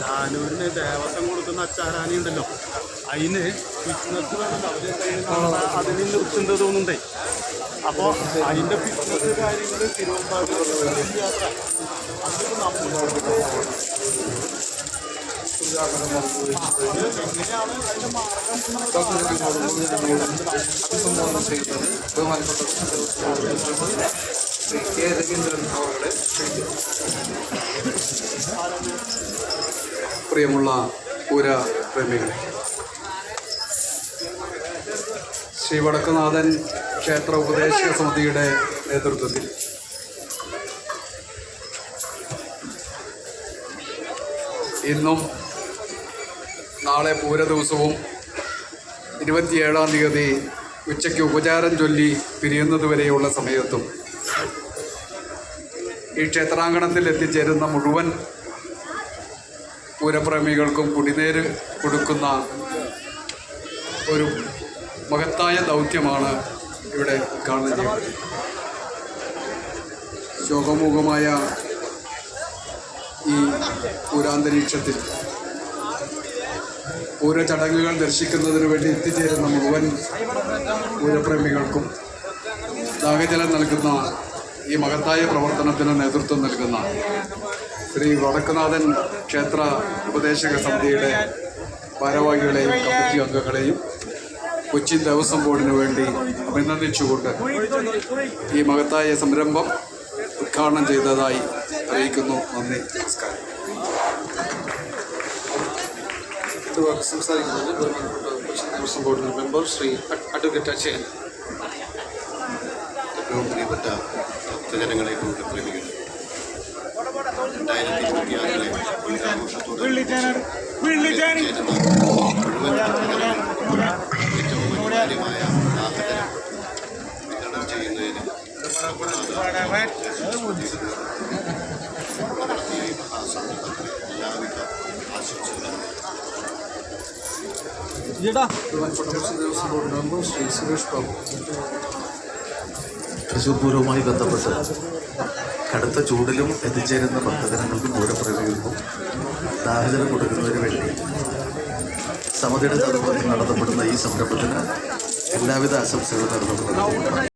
ലാലൂരിന് ദേവസ്വം കൊടുക്കുന്ന അച്ചാരാണി ഉണ്ടല്ലോ, അതിന് ഫിറ്റ്നസ് വേണമല്ലോ. അതിന് നിർത്തുണ്ട് തോന്നുന്നുണ്ടേ. അപ്പോൾ അതിൻ്റെ ഫിറ്റ്നസ് കാര്യങ്ങൾ തിരുവമ്പാടി യാത്ര അതിപ്പോൾ നമ്മൾ എങ്ങനെയാണ് അതിൻ്റെ പ്രിയമുള്ള പൂരപ്രേമികളെ, ശ്രീ വടക്കുനാഥൻ ക്ഷേത്ര ഉപദേശക സമിതിയുടെ നേതൃത്വത്തിൽ ഇന്നും നാളെ പൂരദിവസവും 27-ാം തീയതി ഉച്ചയ്ക്ക് ഉപചാരം ചൊല്ലി പിരിയുന്നതുവരെയുള്ള സമയത്തും ഈ ക്ഷേത്രാങ്കണത്തിൽ എത്തിച്ചേരുന്ന മുഴുവൻ പൂരപ്രേമികൾക്കും കുടിനീര് കൊടുക്കുന്ന ഒരു മഹത്തായ ദൗത്യമാണ് ഇവിടെ ഉദ്ഘാടനം ചെയ്യുന്നത്. ശോകമുഖമായ ഈ പൂരാന്തരീക്ഷത്തിൽ പൂരചടങ്ങുകൾ ദർശിക്കുന്നതിന് വേണ്ടി എത്തിച്ചേരുന്ന മുഴുവൻ പൂരപ്രേമികൾക്കും ദാഹജലം നൽകുന്ന ഈ മഹത്തായ പ്രവർത്തനത്തിന് നേതൃത്വം നൽകുന്ന ശ്രീ വടക്കുനാഥൻ ക്ഷേത്ര ഉപദേശക സമിതിയുടെ ഭാരവാഹികളെയും കമ്മിറ്റി അംഗങ്ങളെയും കൊച്ചി ദേവസ്വം ബോർഡിന് വേണ്ടി അഭിനന്ദിച്ചുകൊണ്ട് ഈ മഹത്തായ സംരംഭം ഉദ്ഘാടനം ചെയ്തതായി അറിയിക്കുന്നു. നന്ദി, നമസ്കാരം. സംസാരിക്കുന്നത് കൊച്ചി ദേവസ്വം ബോർഡിൻ്റെ മെമ്പർ ശ്രീ അഡ്വക്കേറ്റ് അച്ഛൻ. ഏറ്റവും പ്രിയപ്പെട്ട ഭക്തജനങ്ങളെ പൂരപ്രേമികൾ, 2026 പൂരാഘോഷത്തോടെ ഏറ്റവും അനിവാര്യമായ ആഹ്ലാദം വിതരണം ചെയ്യുന്നതിന് മഹാസംഘത്തിന് എല്ലാവിധ ആശംസകളും. Devaswom board member Shri Suresh Babu. തൃശ്ശൂർ പൂരവുമായി ബന്ധപ്പെട്ട് കടുത്ത ചൂടിലും എത്തിച്ചേരുന്ന ഭക്തജനങ്ങൾക്കും പൂരപ്രേമികൾക്കും ദാഹജലം കൊടുക്കുന്നതിന് വേണ്ടി സമിതിയുടെ നേതൃത്വത്തിൽ നടത്തപ്പെടുന്ന ഈ സംരംഭത്തിന് എല്ലാവിധ ആശംസകളും നേർന്നുകൊള്ളുന്നു.